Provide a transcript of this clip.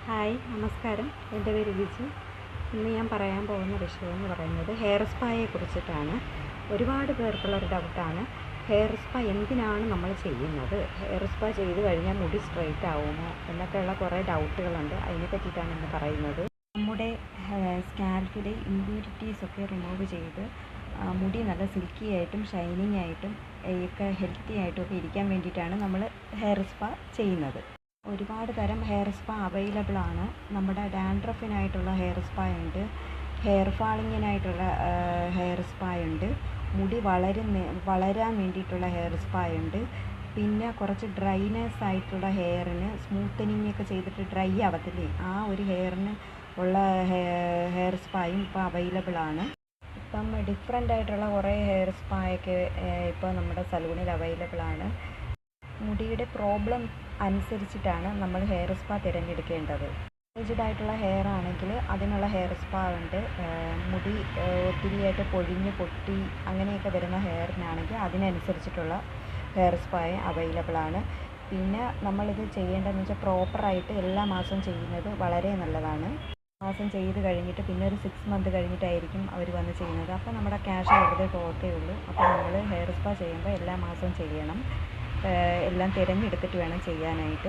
Hi നമസ്കാരം, എൻ്റെ പേര് ബിജു. ഇന്ന് ഞാൻ പറയാൻ പോകുന്ന വിഷയം എന്ന് പറയുന്നത് ഹെയർ സ്പായെ കുറിച്ചിട്ടാണ്. ഒരുപാട് പേർക്കുള്ളൊരു ഡൗട്ടാണ്, ഹെയർ സ്പാ എന്തിനാണ് നമ്മൾ ചെയ്യുന്നത്, ഹെയർ സ്പാ ചെയ്ത് കഴിഞ്ഞാൽ മുടി സ്ട്രെയിറ്റ് ആവുമോ എന്നൊക്കെയുള്ള കുറേ ഡൗട്ടുകളുണ്ട്. അതിനെ പറ്റിയിട്ടാണ് ഇന്ന് പറയുന്നത്. നമ്മുടെ സ്കാൽപ്പിലെ ഇമ്പ്യൂരിറ്റീസൊക്കെ റിമൂവ് ചെയ്ത് മുടി നല്ല സിൽക്കി ആയിട്ടും ഷൈനിങ് ആയിട്ടും ഒക്കെ ഹെൽത്തി ആയിട്ടും ഒക്കെ ഇരിക്കാൻ വേണ്ടിയിട്ടാണ് നമ്മൾ ഹെയർ സ്പാ ചെയ്യുന്നത്. ഒരുപാട് തരം ഹെയർ സ്പാ അവൈലബിൾ ആണ്. നമ്മുടെ ഡാൻഡ്രഫിനായിട്ടുള്ള ഹെയർ സ്പാ ഉണ്ട്, ഹെയർ ഫാളിങ്ങിനായിട്ടുള്ള ഹെയർ സ്പാ ഉണ്ട്, മുടി വളരാൻ വേണ്ടിയിട്ടുള്ള ഹെയർ സ്പാ ഉണ്ട്, പിന്നെ കുറച്ച് ഡ്രൈനെസ് ആയിട്ടുള്ള ഹെയറിന് സ്മൂത്തനിങ് ഒക്കെ ചെയ്തിട്ട് ഡ്രൈ ആവത്തില്ലേ, ആ ഒരു ഹെയറിന് ഉള്ള ഹെയർ സ്പായും ഇപ്പോൾ അവൈലബിൾ ആണ്. ഇപ്പം ഡിഫറെൻ്റ് ആയിട്ടുള്ള കുറേ ഹെയർ സ്പായൊക്കെ ഇപ്പോൾ നമ്മുടെ സലൂണിൽ അവൈലബിൾ ആണ്. മുടിയുടെ പ്രോബ്ലം അനുസരിച്ചിട്ടാണ് നമ്മൾ ഹെയർ സ്പാ തിരഞ്ഞെടുക്കേണ്ടത്. ഏജ്ഡ് ആയിട്ടുള്ള ഹെയർ ആണെങ്കിൽ അതിനുള്ള ഹെയർ സ്പാ ഉണ്ട്. മുടി ഒത്തിരിയായിട്ട് പൊഴിഞ്ഞ് പൊട്ടി അങ്ങനെയൊക്കെ വരുന്ന ഹെയറിനാണെങ്കിൽ അതിനനുസരിച്ചിട്ടുള്ള ഹെയർ സ്പായ അവൈലബിൾ ആണ്. പിന്നെ നമ്മളിത് ചെയ്യേണ്ടതെന്ന് വെച്ചാൽ പ്രോപ്പറായിട്ട് എല്ലാ മാസവും ചെയ്യുന്നത് വളരെ നല്ലതാണ്. മാസം ചെയ്ത് കഴിഞ്ഞിട്ട് പിന്നെ ഒരു 6 മന്ത് കഴിഞ്ഞിട്ടായിരിക്കും അവർ വന്ന് ചെയ്യുന്നത്. അപ്പോൾ നമ്മുടെ ക്യാഷ് വെറുതെ പോകത്തേ ഉള്ളൂ. അപ്പോൾ നമ്മൾ ഹെയർ സ്പാ ചെയ്യുമ്പോൾ എല്ലാ മാസവും ചെയ്യണം. എല്ലാം തിരഞ്ഞെടുത്തിട്ട് വേണം ചെയ്യാനായിട്ട്.